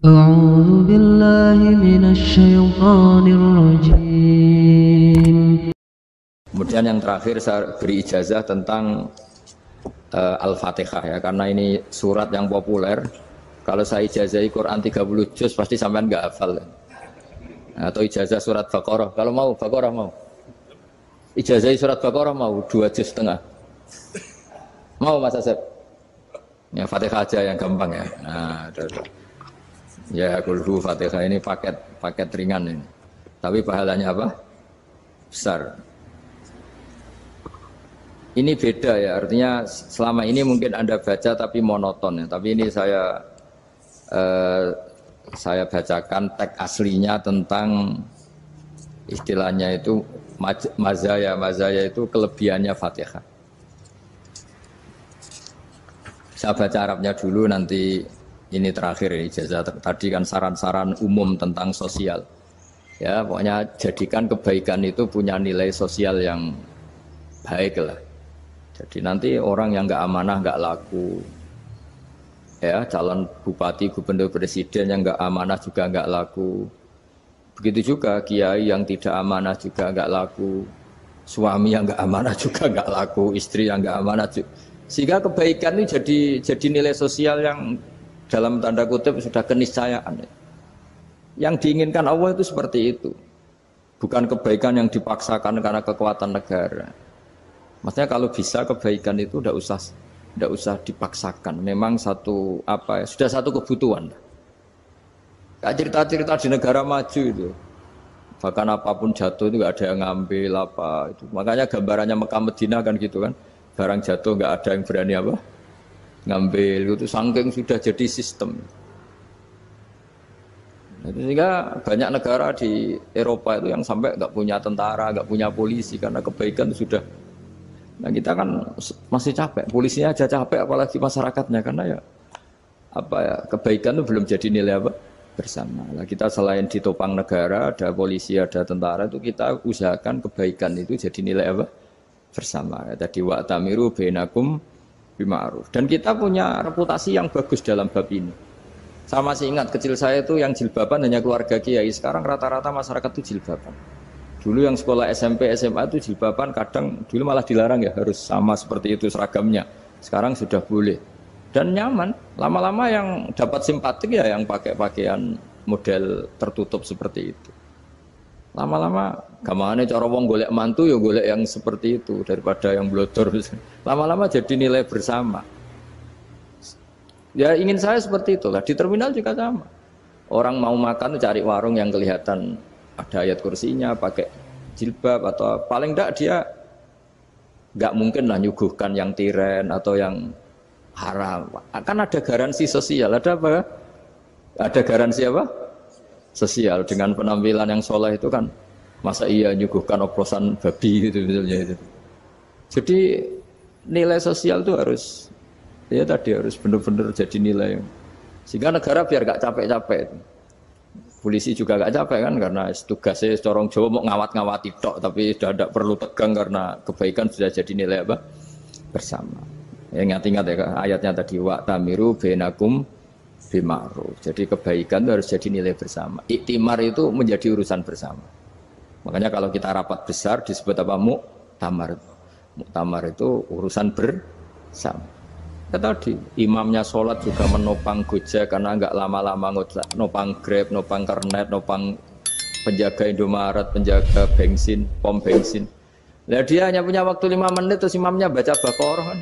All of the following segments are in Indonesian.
أعوذ بالله من الشيطان الرجيم. Kemudian yang terakhir saya beri ijazah tentang Al-Fatihah ya, karena ini surat yang populer. Kalau saya ijazahi Quran 30 juz pasti sampean nggak hafal. Atau ijazah surat Baqarah. Kalau mau Baqarah mau. Ijazahi surat Baqarah mau 2 juz setengah. Mau Mas Asep? Ya Fatihah aja yang gampang ya. Nah, ya kulhu Fatihah ini paket ringan ini. Tapi pahalanya apa? Besar. Ini beda ya, artinya selama ini mungkin Anda baca tapi monoton ya. Tapi ini saya bacakan teks aslinya tentang istilahnya itu mazaya itu kelebihannya Fatihah. Saya baca Arabnya dulu, nanti ini terakhir ini ijazah. Tadi kan saran-saran umum tentang sosial. Ya, pokoknya jadikan kebaikan itu punya nilai sosial yang baik lah. Jadi nanti orang yang nggak amanah nggak laku, ya calon bupati, gubernur, presiden yang nggak amanah juga nggak laku. Begitu juga kiai yang tidak amanah juga nggak laku, suami yang nggak amanah juga nggak laku, istri yang nggak amanah juga. Sehingga kebaikan ini jadi nilai sosial yang dalam tanda kutip sudah keniscayaan. Yang diinginkan Allah itu seperti itu, bukan kebaikan yang dipaksakan karena kekuatan negara. Maksudnya kalau bisa kebaikan itu tidak usah dipaksakan. Memang sudah satu kebutuhan. Kayak cerita-cerita di negara maju itu, bahkan apapun jatuh itu nggak ada yang ngambil apa itu. Makanya gambarannya Mekah Medina kan gitu kan, barang jatuh nggak ada yang berani apa ngambil itu, saking sudah jadi sistem. Sehingga banyak negara di Eropa itu yang sampai nggak punya tentara, nggak punya polisi karena kebaikan sudah. Nah kita kan masih capek, polisinya aja capek apalagi masyarakatnya, karena ya kebaikan itu belum jadi nilai bersama. Nah, kita selain ditopang negara, ada polisi, ada tentara, itu kita usahakan kebaikan itu jadi nilai bersama. Tadi wa'tamiru bainakum bima'ruf. Dan kita punya reputasi yang bagus dalam bab ini. Saya masih ingat kecil saya itu yang jilbaban hanya keluarga kiai, sekarang rata-rata masyarakat itu jilbaban. Dulu yang sekolah SMP, SMA itu jilbaban kadang dulu malah dilarang ya, harus sama seperti itu seragamnya. Sekarang sudah boleh. Dan nyaman. Lama-lama yang dapat simpatik ya yang pakai pakaian model tertutup seperti itu. Lama-lama gamane cara wong golek mantu ya golek yang seperti itu daripada yang blodor. Lama-lama jadi nilai bersama. Ya ingin saya seperti itulah. Di terminal juga sama. Orang mau makan cari warung yang kelihatan ada ayat kursinya, pakai jilbab, atau paling enggak dia enggak mungkin lah nyuguhkan yang tiren atau yang haram. Kan ada garansi sosial, ada apa? Ada garansi apa? Sosial. Dengan penampilan yang soleh itu kan, masa iya nyuguhkan oplosan babi gitu misalnya itu. Jadi nilai sosial itu harus benar-benar jadi nilai. Sehingga negara biar enggak capek-capek. Polisi juga gak capek kan, karena tugasnya corong Jawa mau ngawat-ngawati tok, tapi sudah tidak perlu tegang karena kebaikan sudah jadi nilai bersama. Ya, ingat-ingat ya ayatnya tadi, wa'tamiru bainakum bima'ruf. Jadi kebaikan itu harus jadi nilai bersama. Iktimar itu menjadi urusan bersama. Makanya kalau kita rapat besar disebut apa? Muktamar. Muktamar itu urusan bersama. Tadi imamnya sholat juga menopang Gojek karena nggak lama-lama nopang Grab, nopang Kernet, nopang penjaga Indomaret, penjaga bensin, pom bensin. Nah dia hanya punya waktu 5 menit terus imamnya baca Baqarah kan.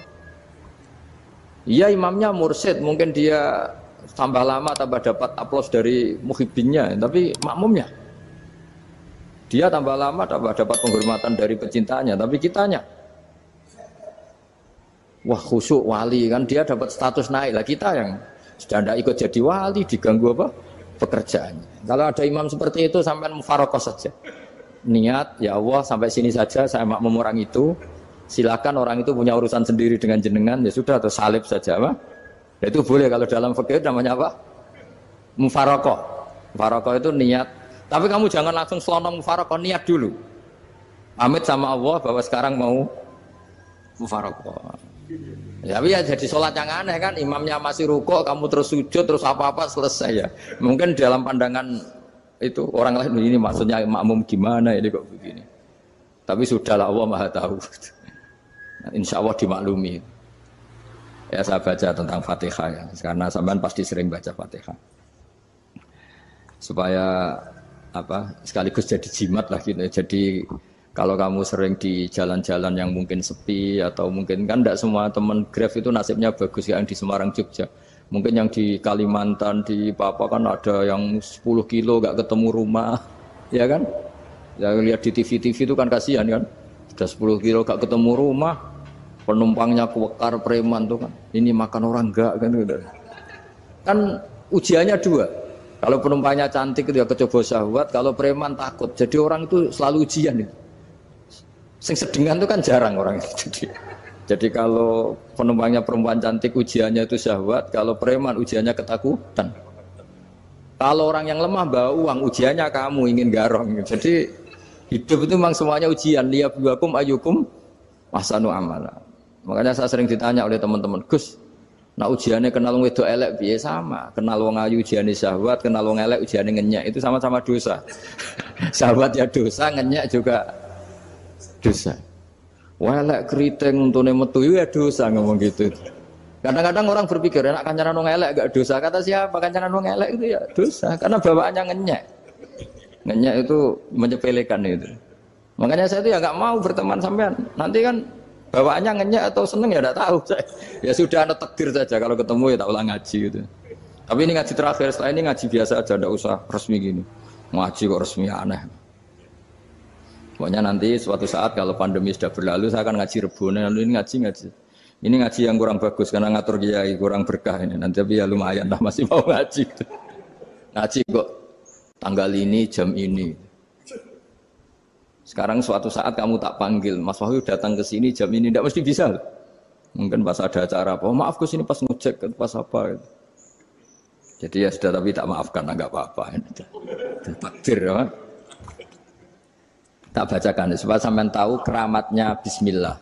Iya imamnya mursyid, mungkin dia tambah lama tambah dapat aplaus dari muhibbinnya, tapi makmumnya dia tambah lama tambah dapat penghormatan dari pecintanya, tapi kitanya wah khusyuk wali kan, dia dapat status naik lah, kita yang sudah tidak ikut jadi wali diganggu apa pekerjaannya. Kalau ada imam seperti itu sampai mufaroqah saja, niat ya Allah sampai sini saja saya makmum orang itu, silakan orang itu punya urusan sendiri dengan jenengan ya sudah, atau salib saja apa ya, itu boleh. Kalau dalam fikih namanya apa? Mufaroqah. Mufaroqah itu niat, tapi kamu jangan langsung selonong mufaroqah, niat dulu pamit sama Allah bahwa sekarang mau mufaroqah. Ya, tapi ya jadi sholat yang aneh kan, imamnya masih rukuk, kamu terus sujud, terus apa-apa selesai ya. Mungkin dalam pandangan itu orang lain ini maksudnya makmum gimana ini kok begini. Tapi sudahlah Allah Maha tahu. Insya Allah dimaklumi. Ya saya baca tentang Fatihah ya, karena sampean pasti sering baca Fatihah. Supaya apa sekaligus jadi jimat lah gitu. Jadi kalau kamu sering di jalan-jalan yang mungkin sepi atau mungkin kan tidak semua teman Grab itu nasibnya bagus yang di Semarang Jogja. Mungkin yang di Kalimantan di Papua kan ada yang 10 kilo gak ketemu rumah, ya kan? Ya lihat di TV itu kan kasihan kan. Sudah 10 kilo gak ketemu rumah, penumpangnya kuwekar preman tuh kan. Ini makan orang enggak kan gitu. Kan ujiannya dua. Kalau penumpangnya cantik itu ya kecoba syahwat, kalau preman takut. Jadi orang itu selalu ujian itu. Sing sedengan itu kan jarang orang itu. Jadi kalau penumpangnya perempuan cantik ujiannya itu syahwat, kalau preman ujiannya ketakutan. Kalau orang yang lemah bawa uang ujiannya kamu ingin garong. Jadi hidup itu memang semuanya ujian. Liyabluwakum ayyukum ahsanu amala. Makanya saya sering ditanya oleh teman-teman, Gus, nah ujiannya kenal wong wedok elek piye sama? Kenal wong ayu ujiannya syahwat, kenal wong elek ujiannya ngenyek, itu sama-sama dosa. Syahwat ya dosa, ngenyek juga dosa. Wah elek keriting untune metu ya dosa ngomong gitu. Kadang-kadang orang berpikir enak kancanan wong elek gak dosa. Kata siapa kancanan wong elek itu ya dosa karena bawaannya ngenyek. Ngenyek itu menyepelekan itu. Makanya saya itu ya nggak mau berteman sampean. Nanti kan bawaannya ngenyek atau seneng ya tidak tahu. Ya sudah ada takdir saja kalau ketemu ya tak ulang ngaji gitu. Tapi ini ngaji terakhir, setelah ini ngaji biasa aja, tidak usah resmi gini. Ngaji kok resmi aneh. Pokoknya nanti suatu saat kalau pandemi sudah berlalu saya akan ngaji Rebone, lalu ini ngaji. Ini ngaji yang kurang bagus karena ngatur kiai kurang berkah ini. Nanti tapi ya lumayan lah masih mau ngaji. Ngaji kok tanggal ini jam ini. Sekarang suatu saat kamu tak panggil, Mas Wahyu datang ke sini jam ini, tidak mesti bisa. Mungkin pas ada acara apa, oh, maaf Gus ini pas ngecek, pas apa. Jadi ya sudah tapi tak maafkan, enggak apa-apa. Takdir ya. Tak bacakan supaya sampean tahu keramatnya bismillah.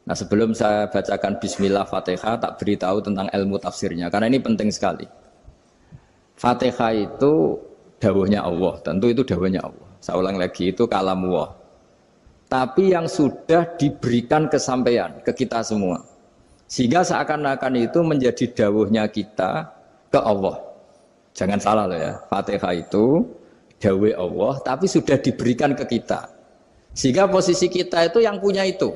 Nah sebelum saya bacakan bismillah Fatihah tak beritahu tentang ilmu tafsirnya karena ini penting sekali. Fatihah itu dawuhnya Allah, tentu itu dawuhnya Allah. Saya ulang lagi itu kalam Allah. Tapi yang sudah diberikan kesampaian ke kita semua. Sehingga seakan-akan itu menjadi dawuhnya kita ke Allah. Jangan salah loh ya. Fatihah itu dawuh Allah tapi sudah diberikan ke kita. Sehingga posisi kita itu yang punya itu.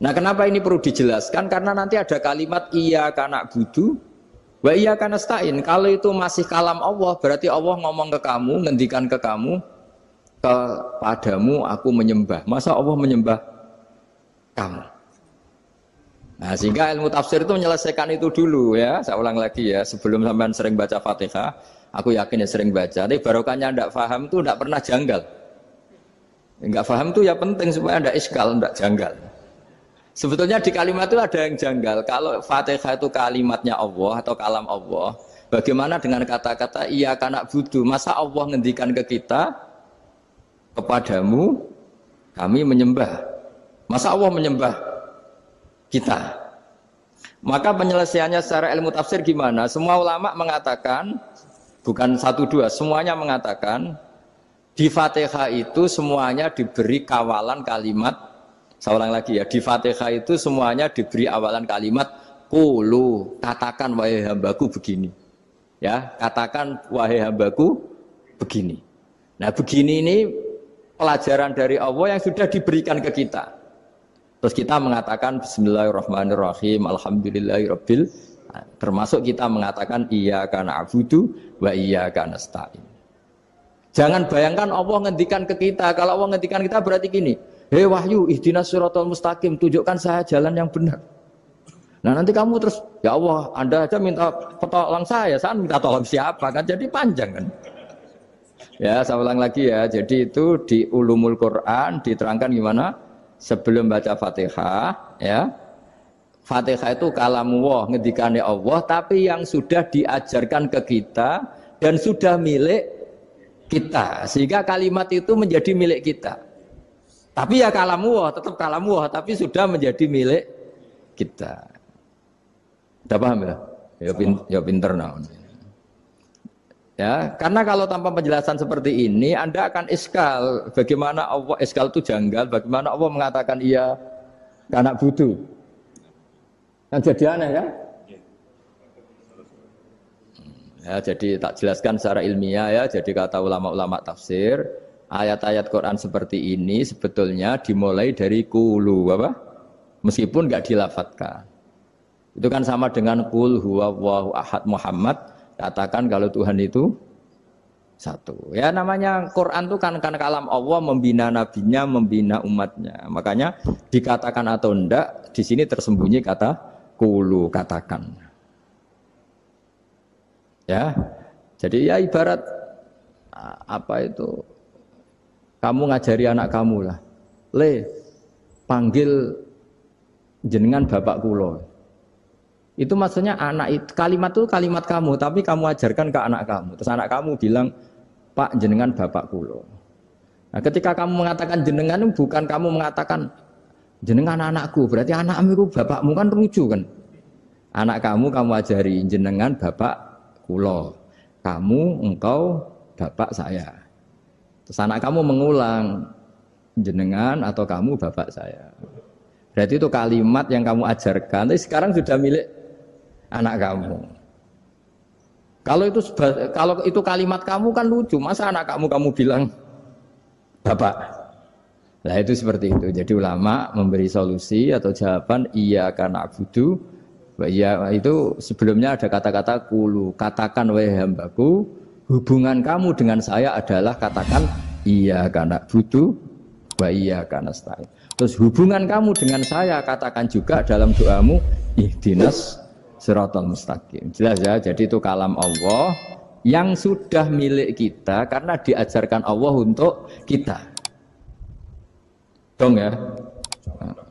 Nah kenapa ini perlu dijelaskan? Karena nanti ada kalimat iyyaka na'budu wa iyyaka nasta'in. Kalau itu masih kalam Allah, berarti Allah ngomong ke kamu, ngendikan ke kamu, kepadamu aku menyembah. Masa Allah menyembah kamu? Nah sehingga ilmu tafsir itu menyelesaikan itu dulu ya. Saya ulang lagi ya, sebelum sampean sering baca Fatihah, aku yakin ya sering baca. Tapi barokahnya tidak paham itu tidak pernah janggal. Enggak paham itu ya penting supaya tidak iskal, tidak janggal. Sebetulnya di kalimat itu ada yang janggal. Kalau Fatihah itu kalimatnya Allah atau kalam Allah, bagaimana dengan kata-kata iyyaka na'budu? Masa Allah ngendikan ke kita, kepadamu kami menyembah. Masa Allah menyembah kita? Maka penyelesaiannya secara ilmu tafsir gimana? Semua ulama mengatakan, bukan satu dua, semuanya mengatakan di Fatihah itu semuanya diberi kawalan kalimat. Saya ulang lagi ya, di Fatihah itu semuanya diberi awalan kalimat qulu, katakan wahai hambaku begini. Ya, katakan wahai hambaku begini. Nah, begini ini pelajaran dari Allah yang sudah diberikan ke kita. Terus kita mengatakan bismillahirrahmanirrahim, alhamdulillahirabbil, termasuk kita mengatakan iyyaka na'budu wa iyyaka nasta'in. Jangan bayangkan Allah ngendikan ke kita. Kalau Allah ngendikan kita berarti gini, hei wahyu ihdinas siratal mustaqim, tunjukkan saya jalan yang benar. Nah nanti kamu terus, ya Allah Anda aja minta tolong saya minta tolong siapa kan, jadi panjang kan. Ya saya ulang lagi ya, jadi itu di ulumul Quran diterangkan gimana sebelum baca Fatihah ya. Fatihah itu kalamullah, ngendikannya Allah, tapi yang sudah diajarkan ke kita dan sudah milik kita, sehingga kalimat itu menjadi milik kita. Tapi ya kalamullah, tetap kalamullah, tapi sudah menjadi milik kita. Udah paham ya? Ya pinter nah. Ya, karena kalau tanpa penjelasan seperti ini, Anda akan iskal. Bagaimana Allah, iskal itu janggal, bagaimana Allah mengatakan iya ke anak budu. Kan jadi aneh kan? Ya, jadi tak jelaskan secara ilmiah ya, jadi kata ulama-ulama tafsir, ayat-ayat Quran seperti ini sebetulnya dimulai dari kulu, apa? Meskipun nggak dilafatkan. Itu kan sama dengan kul huwallahu ahad Muhammad. Katakan kalau Tuhan itu satu. Ya namanya Quran itu kan kalam Allah membina nabinya, membina umatnya. Makanya dikatakan atau enggak, di sini tersembunyi kata kulu, katakan. Ya. Jadi ya ibarat apa itu? Kamu ngajari anak kamu lah. Panggil jenengan bapak kulo. Itu maksudnya anak itu kalimat kamu, tapi kamu ajarkan ke anak kamu. Terus anak kamu bilang, Pak jenengan bapak kulo. Nah, ketika kamu mengatakan jenengan, bukan kamu mengatakan jenengan anakku, berarti anakmu itu bapakmu, kan lucu kan? Anak kamu ajari jenengan bapak kulo. Kamu, engkau, bapak saya. Terus anak kamu mengulang jenengan atau kamu bapak saya. Berarti itu kalimat yang kamu ajarkan, tapi sekarang sudah milik anak kamu. Kalau itu kalimat kamu kan lucu, masa anak kamu bilang bapak. Nah itu seperti itu. Jadi ulama memberi solusi atau jawaban iya karena abudu. Iya itu sebelumnya ada kata-kata kulu, katakan wahai hambaku, hubungan kamu dengan saya adalah katakan iya karena abudu wa iya karena nasta'in. Terus hubungan kamu dengan saya katakan juga dalam doamu ihdinas siratal mustaqim. Jelas ya, jadi itu kalam Allah yang sudah milik kita karena diajarkan Allah untuk kita. Dong ya?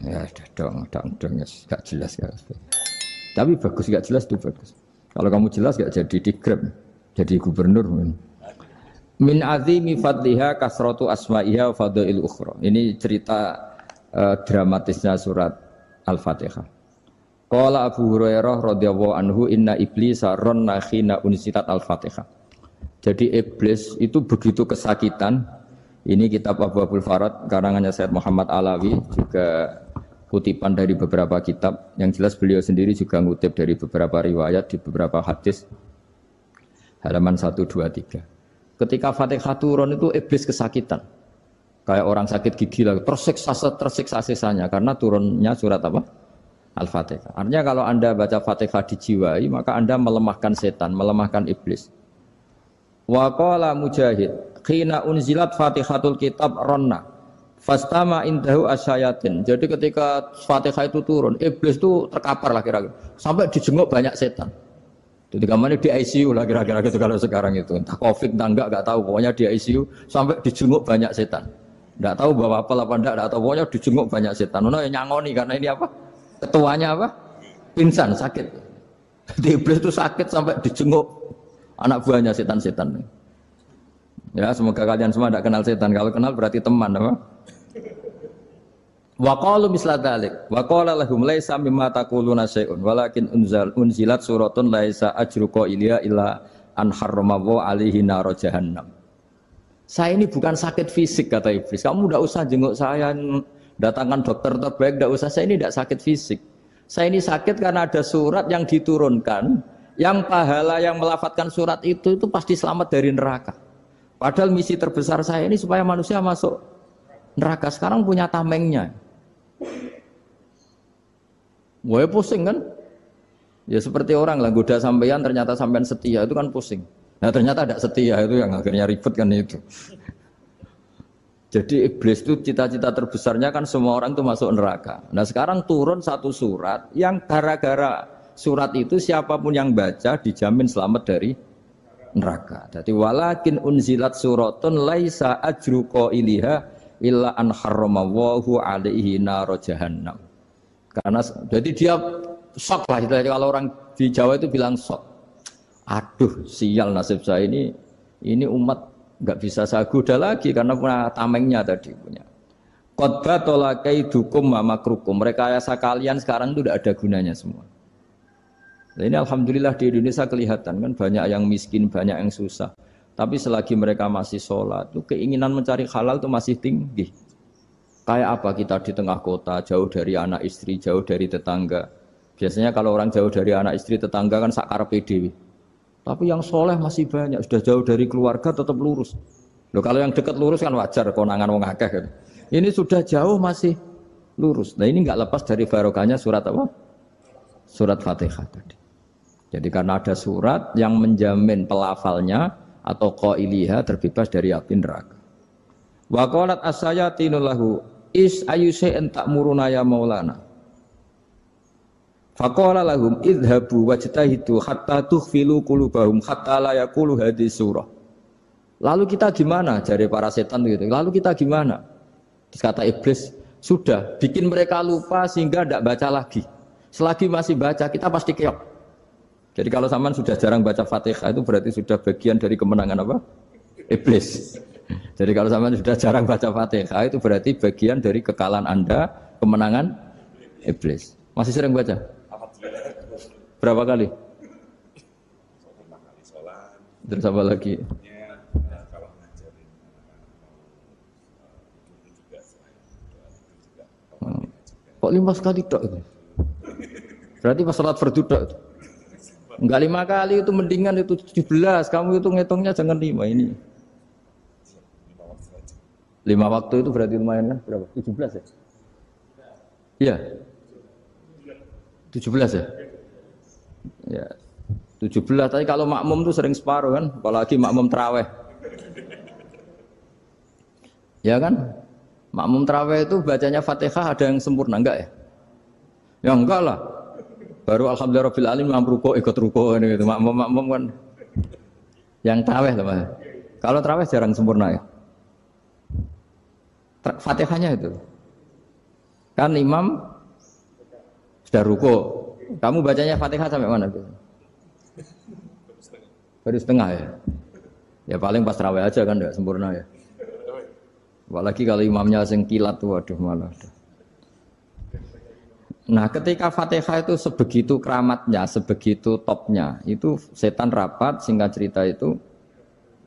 Ya dong, gak jelas ya. Tapi bagus, gak jelas itu bagus. Kalau kamu jelas gak jadi digrab, jadi gubernur. Min azimi fadliha kasratu asma'iha wa fadail ukhra. Ini cerita dramatisnya surat Al-Fatihah. Qala Abu Hurairah radhiyallahu anhu inna iblisa ranna khina unsitat Al-Fatihah. Jadi iblis itu begitu kesakitan. Ini kitab Abu Abul Farad karangannya Sayyid Muhammad Alawi, juga kutipan dari beberapa kitab. Yang jelas beliau sendiri juga ngutip dari beberapa riwayat di beberapa hadis. Halaman 1, 2, 3. Ketika Fatihah turun itu iblis kesakitan. Kayak orang sakit gigi lah, tersiksa sisanya karena turunnya surat apa? Al-Fatihah. Artinya kalau Anda baca Fatihah dijiwai, maka Anda melemahkan setan, melemahkan iblis. Wa qala Mujahid, khina unzilat Fatihatul kitab ronna fastama indahu asyayatin. Jadi ketika Fatihah itu turun, iblis itu terkapar lah kira-kira. Sampai dijenguk banyak setan. Jadi kemana di ICU lah kira-kira gitu kalau sekarang itu. Entah COVID entah enggak tahu, pokoknya di ICU sampai dijenguk banyak setan. Enggak tahu bawa apa enggak tahu, pokoknya dijenguk banyak setan. Ono yang nyangoni karena ini apa? Ketuanya apa? Pingsan, sakit. Jadi iblis itu sakit sampai dijenguk anak buahnya setan-setan. Ya, semoga kalian semua tidak kenal setan. Kalau kenal berarti teman, apa? Wa qalu misla dzalik. Wa qala lahum laisa mimma taquluna syai'un walakin unzilat suratun laisa ajru qailiha illa an harrama alaihi nar jahannam. Saya ini bukan sakit fisik kata iblis. Kamu tidak usah jenguk saya, datangkan dokter terbaik, tidak usah. Saya ini tidak sakit fisik. Saya ini sakit karena ada surat yang diturunkan, yang pahala yang melafadzkan surat itu pasti selamat dari neraka. Padahal misi terbesar saya ini supaya manusia masuk neraka. Sekarang punya tamengnya. Gue pusing kan? Ya seperti orang lah, goda sampean ternyata sampean setia, itu kan pusing. Nah ternyata tidak setia, itu yang akhirnya ribet kan itu. Jadi iblis itu cita-cita terbesarnya kan semua orang itu masuk neraka. Nah sekarang turun satu surat yang gara-gara surat itu siapapun yang baca dijamin selamat dari neraka. Jadi walakin unzilat suratun laisa ajru qailiha illa an harramallahu alaihi nar jahannam. Karena jadi dia shock lah, kalau orang di Jawa itu bilang shock. Aduh sial nasib saya ini umat nggak bisa saya goda lagi karena punya tamengnya tadi punya. Qad batala kaidukum wa makrukum. Rekayasa kalian sekarang itu tidak ada gunanya semua. Nah, ini alhamdulillah di Indonesia kelihatan kan banyak yang miskin, banyak yang susah. Tapi selagi mereka masih sholat, itu keinginan mencari halal itu masih tinggi. Kayak apa kita di tengah kota, jauh dari anak istri, jauh dari tetangga. Biasanya kalau orang jauh dari anak istri, tetangga kan sakar PDW. Tapi yang soleh masih banyak, sudah jauh dari keluarga tetap lurus. Loh, kalau yang dekat lurus kan wajar, konangan wong akeh kan. Ini sudah jauh masih lurus. Nah ini nggak lepas dari barokahnya surat apa? Surat Fatihah tadi. Jadi karena ada surat yang menjamin pelafalnya atau qailiha terbebas dari api neraka. Wa qalat as-sayatinu lahu is ayyusa'in ta'muruna ya maulana. Faqala lahum idhabu wajtahidu hatta tukhfilu qulubahum hatta la yaqulu hadhihi surah. Lalu kita gimana? Jari para setan gitu. Lalu kita gimana? Terus kata iblis, sudah bikin mereka lupa sehingga tidak baca lagi. Selagi masih baca kita pasti keok. Jadi kalau sampean sudah jarang baca Fatihah itu berarti sudah bagian dari kemenangan apa? Iblis. Jadi kalau sampean sudah jarang baca Fatihah itu berarti bagian dari kekalahan Anda, kemenangan iblis. Masih sering baca? Berapa kali? Terus apa lagi? Kok 5 kali tok itu? Berarti pas salat fardu tok itu. Enggak 5 kali itu mendingan itu 17. Kamu itu ngitungnya jangan 5 ini. 5 waktu itu berarti lumayan kan? Berapa? 17 ya? Iya. 17 ya? Ya. 17. Tapi kalau makmum tuh sering separuh kan? Apalagi makmum tarawih. Ya kan? Makmum tarawih itu bacanya Fatihah ada yang sempurna enggak ya? Ya enggak lah. Baru alhamdulillah rabbil alamin ruko ikut ruko gitu. Makmum kan yang tarawih lah. Kalau tarawih jarang sempurna ya. Fatihahnya itu. Kan imam sudah ruko. Kamu bacanya Fatihah sampai mana tuh? Baru setengah ya. Ya paling pas tarawih aja kan enggak sempurna ya. Apalagi kalau imamnya sing kilat tuh waduh malah. Nah, ketika Fatihah itu sebegitu keramatnya, sebegitu topnya, itu setan rapat, singkat cerita itu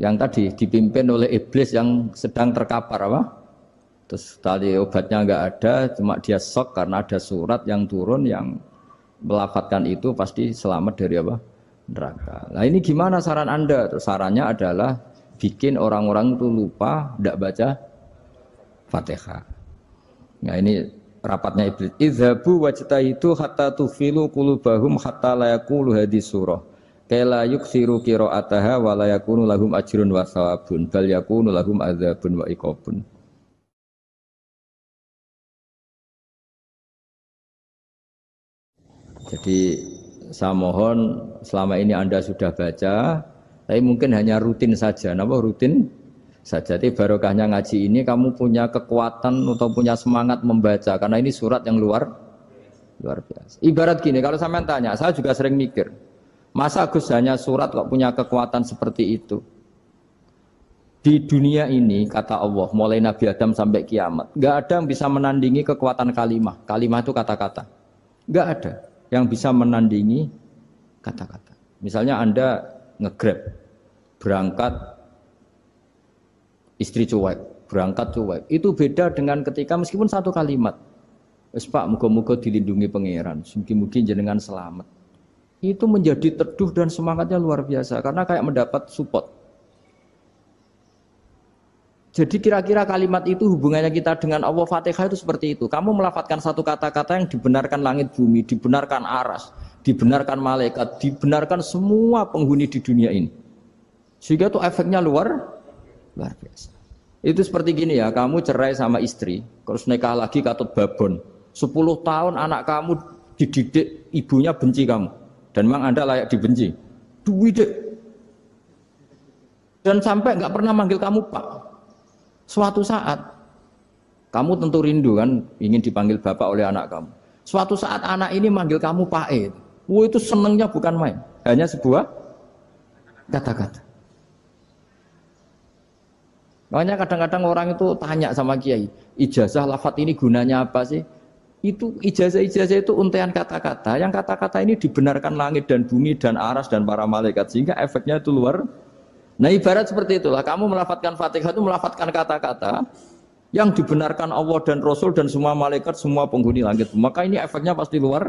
yang tadi dipimpin oleh iblis yang sedang terkapar apa? Terus tadi obatnya enggak ada, cuma dia shock karena ada surat yang turun yang melafatkan itu pasti selamat dari apa? Neraka. Nah, ini gimana saran Anda? Terus sarannya adalah bikin orang-orang itu lupa tidak baca Fatihah. Nah, ini rapatnya iblis. Idzabu wajtahidu hatta tufilu qulubahum hatta la yaqulu hadhihi surah. Kala yuksiru qira'ataha wa la yakunu lahum ajrun wa thawabun bal yakunu lahum adzabun wa iqabun. Jadi saya mohon selama ini Anda sudah baca, tapi mungkin hanya rutin saja. Napa rutin saja? Jadi barokahnya ngaji ini kamu punya kekuatan atau punya semangat membaca karena ini surat yang luar biasa. Ibarat gini, kalau sampean tanya, saya juga sering mikir, masa Gus hanya surat kok punya kekuatan seperti itu? Di dunia ini kata Allah, mulai Nabi Adam sampai kiamat, nggak ada yang bisa menandingi kekuatan kalimah. Kalimah itu kata-kata, nggak ada yang bisa menandingi kata-kata. Misalnya Anda nge-grab, berangkat istri cuek, berangkat cuek. Itu beda dengan ketika meskipun satu kalimat. Wes Pak, muga-muga dilindungi pangeran, mugi-mugi jenengan selamat. Itu menjadi teduh dan semangatnya luar biasa karena kayak mendapat support. Jadi kira-kira kalimat itu hubungannya kita dengan Allah, Fatihah itu seperti itu. Kamu melafadzkan satu kata-kata yang dibenarkan langit bumi, dibenarkan aras, dibenarkan malaikat, dibenarkan semua penghuni di dunia ini. Sehingga itu efeknya luar biasa. Itu seperti gini ya, kamu cerai sama istri, terus nikah lagi katut babon. 10 tahun anak kamu dididik, ibunya benci kamu. Dan memang Anda layak dibenci. Dididik. Dan sampai nggak pernah manggil kamu Pak. Suatu saat, kamu tentu rindu kan, ingin dipanggil bapak oleh anak kamu. Suatu saat anak ini manggil kamu Pak E. Itu senengnya bukan main. Hanya sebuah kata-kata. Makanya kadang-kadang orang itu tanya sama kiai, ijazah lafat ini gunanya apa sih? Itu ijazah-ijazah itu untaian kata-kata, yang kata-kata ini dibenarkan langit dan bumi dan aras dan para malaikat, sehingga efeknya itu luar. Nah ibarat seperti itulah, kamu melafatkan Fatihah itu melafatkan kata-kata yang dibenarkan Allah dan Rasul dan semua malaikat, semua penghuni langit. Maka ini efeknya pasti luar.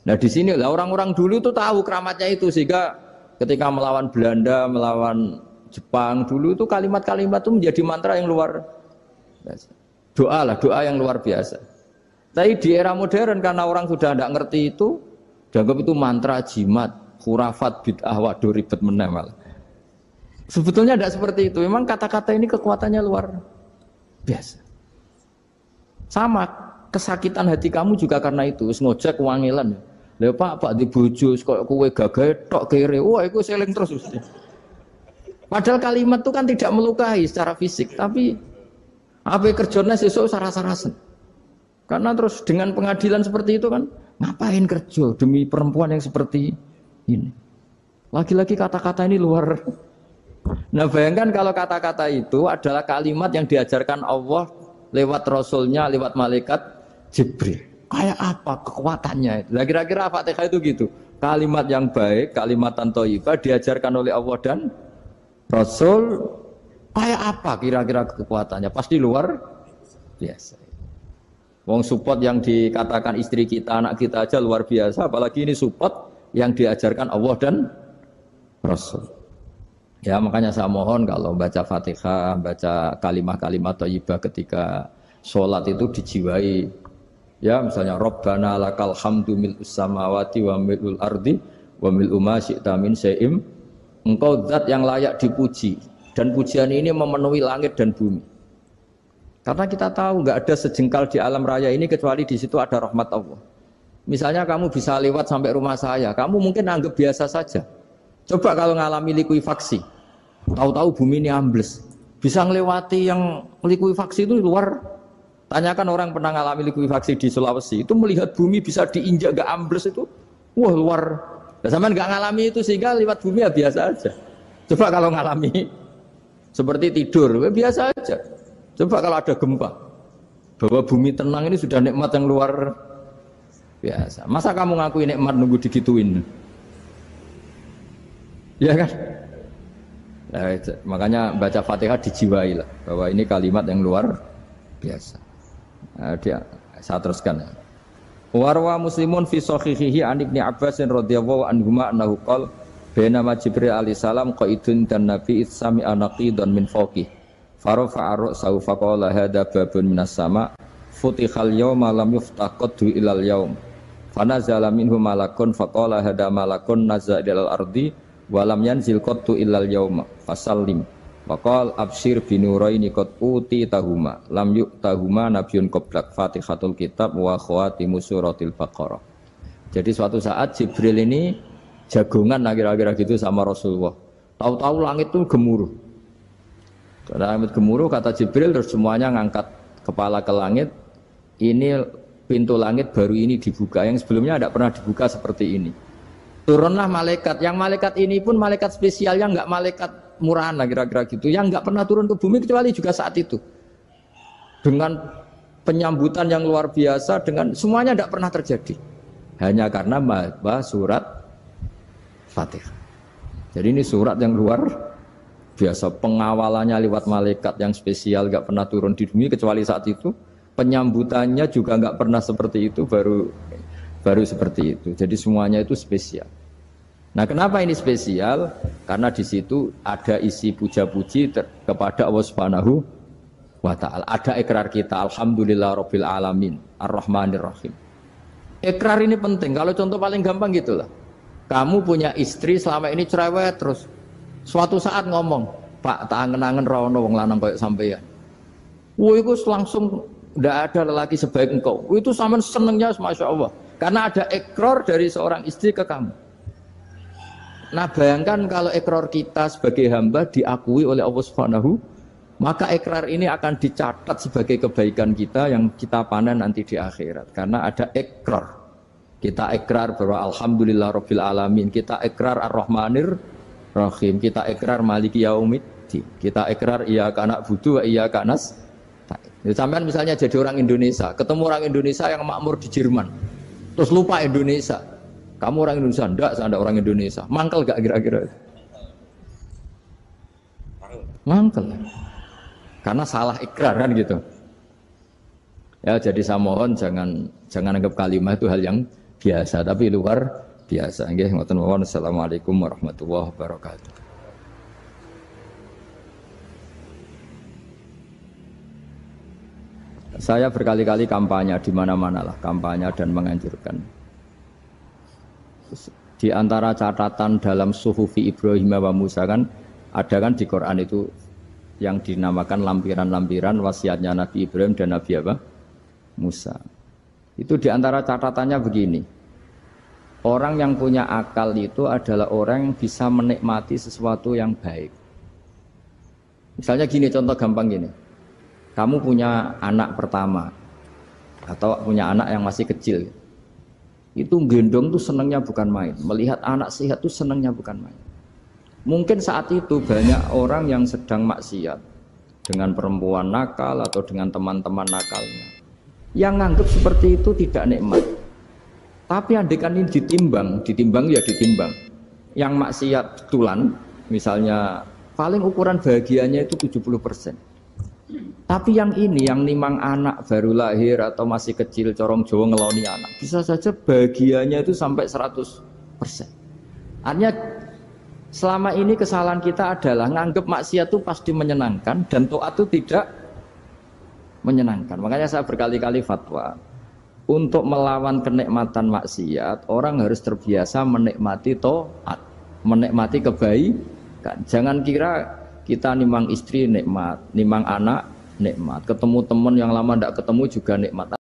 Nah di sini lah orang-orang dulu itu tahu keramatnya itu, sehingga ketika melawan Belanda, melawan Jepang dulu itu kalimat-kalimat itu menjadi mantra yang luar biasa. Doa lah, doa yang luar biasa. Tapi di era modern karena orang sudah tidak ngerti itu, dianggap itu mantra, jimat, khurafat, bid'ah, waduh ribet menemal. Sebetulnya tidak seperti itu. Memang kata-kata ini kekuatannya luar biasa. Sama kesakitan hati kamu juga karena itu. Ngojek wangilan. Lha Pak di bojo kok kowe gagahe tok kere. Wah, iku seling terus mesti. Padahal kalimat itu kan tidak melukai secara fisik, tapi apa kerjanya sesuk saras-sarasen. Karena terus dengan pengadilan seperti itu kan, ngapain kerja demi perempuan yang seperti ini? Lagi-lagi kata-kata ini luar. Nah bayangkan kalau kata-kata itu adalah kalimat yang diajarkan Allah lewat Rasulnya, lewat malaikat Jibril. Kayak apa kekuatannya? Nah kira-kira Fatihah itu gitu. Kalimat yang baik, kalimatan thayyibah diajarkan oleh Allah dan Rasul, kayak apa kira-kira kekuatannya? Pasti luar biasa. Wong support yang dikatakan istri kita, anak kita aja luar biasa, apalagi ini support yang diajarkan Allah dan Rasul. Ya makanya saya mohon kalau baca Fatihah, baca kalimat-kalimat thayyibah ketika sholat itu dijiwai. Ya misalnya Rabbana lakal hamdu mil'us samawati wa mil'ul ardi wa mil'u ma syi'ta min syai'im. Engkau zat yang layak dipuji, dan pujian ini memenuhi langit dan bumi. Karena kita tahu nggak ada sejengkal di alam raya ini kecuali di situ ada rahmat Allah. Misalnya kamu bisa lewat sampai rumah saya, kamu mungkin anggap biasa saja. Coba kalau ngalami likuifaksi, tahu-tahu bumi ini ambles, bisa ngelewati yang likuifaksi itu luar. Tanyakan orang pernah ngalami likuifaksi di Sulawesi, itu melihat bumi bisa diinjak gak ambles itu, wah luar. Nah, sampean nggak ngalami itu sehingga lewat bumi ya biasa aja. Coba kalau ngalami seperti tidur, ya biasa aja. Coba kalau ada gempa, bahwa bumi tenang ini sudah nikmat yang luar biasa. Masa kamu ngakui nikmat nunggu digituin? Ya kan? Nah, makanya baca Fatihah dijiwai lah, bahwa ini kalimat yang luar biasa. Nah, saya teruskan ya. Warwa Muslimun fi sahihihi an Ibnu Abbas radhiyallahu anhuma annahu qala bainama Jibril alaihi salam qaidun dan Nabi sami anaqidan min fawqih farafa'a ra'sahu faqala hadza babun minas sama futihal yawma lam yuftaqadu ilal yaum fanazala minhu malakun faqala hadza malakun nazza ilal ardi wa lam yanzil qattu ilal yauma fasallim waqal absyir binuraini qad uti tahuma lam yu'tahuma nabiyyun qablak Fatihatul kitab wa khawatimu suratil Baqarah. Jadi suatu saat Jibril ini jagongan kira-kira gitu sama Rasulullah. Tahu-tahu langit itu gemuruh. Karena langit gemuruh kata Jibril terus semuanya ngangkat kepala ke langit. Ini pintu langit baru ini dibuka, yang sebelumnya tidak pernah dibuka seperti ini. Turunlah malaikat, yang malaikat ini pun malaikat spesial, yang enggak malaikat murahan lah kira-kira gitu, yang enggak pernah turun ke bumi kecuali juga saat itu. Dengan penyambutan yang luar biasa, dengan semuanya tidak pernah terjadi. Hanya karena bahas surat Fatihah. Jadi ini surat yang luar biasa, pengawalannya lewat malaikat yang spesial, enggak pernah turun di bumi kecuali saat itu. Penyambutannya juga enggak pernah seperti itu, baru seperti itu. Jadi semuanya itu spesial. Nah, kenapa ini spesial? Karena di situ ada isi puja-puji kepada Allah Subhanahu wa ta'ala. Ada ikrar kita, alhamdulillah rabbil alamin, ar-rahmanir rahim. Ikrar ini penting. Kalau contoh paling gampang gitulah. Kamu punya istri selama ini cerewet terus. Suatu saat ngomong, "Pak, tak angen-angen ra ono wong lanang koyo sampeyan." Wah, itu langsung tidak ada lelaki sebaik engkau. Itu sama senengnya, masya Allah. Karena ada ikrar dari seorang istri ke kamu. Nah bayangkan kalau ikrar kita sebagai hamba diakui oleh Allah Subhanahu, maka ikrar ini akan dicatat sebagai kebaikan kita yang kita panen nanti di akhirat. Karena ada ikrar. Kita ikrar bahwa alhamdulillah rabbil alamin. Kita ikrar ar-rahmanir rahim. Kita ikrar maliki yaumid din. Kita ikrar iya anak budu, iya kanas. Sampean misalnya jadi orang Indonesia, ketemu orang Indonesia yang makmur di Jerman, terus lupa Indonesia. Kamu orang Indonesia, enggak, saya ada orang Indonesia. Mangkel gak kira-kira? Mangkel. Karena salah ikrar kan gitu. Ya jadi saya mohon jangan anggap kalimat itu hal yang biasa, tapi luar biasa. Nggih, ngoten mawon. Assalamualaikum warahmatullahi wabarakatuh. Saya berkali-kali kampanye di mana-mana lah, kampanye dan menganjurkan. Di antara catatan dalam Suhufi Ibrahim wa Musa kan ada kan di Quran itu yang dinamakan lampiran-lampiran wasiatnya Nabi Ibrahim dan Nabi apa? Musa. Itu di antara catatannya begini. Orang yang punya akal itu adalah orang yang bisa menikmati sesuatu yang baik. Misalnya gini, contoh gampang gini. Kamu punya anak pertama atau punya anak yang masih kecil, itu gendong tuh senangnya bukan main. Melihat anak sehat tuh senangnya bukan main. Mungkin saat itu banyak orang yang sedang maksiat dengan perempuan nakal atau dengan teman-teman nakalnya, yang nganggap seperti itu tidak nikmat. Tapi andaikan ini ditimbang ya ditimbang. Yang maksiat betulan, misalnya paling ukuran bahagianya itu 70%. Tapi yang ini, yang nimang anak baru lahir atau masih kecil, corong Jawa ngeloni anak, bisa saja bahagianya itu sampai 100%. Artinya selama ini kesalahan kita adalah nganggap maksiat itu pasti menyenangkan dan taat itu tidak menyenangkan. Makanya saya berkali-kali fatwa, untuk melawan kenikmatan maksiat, orang harus terbiasa menikmati taat, menikmati kebaikan. Jangan kira kita nimang istri nikmat, nimang anak nikmat, ketemu teman yang lama tidak ketemu juga nikmat.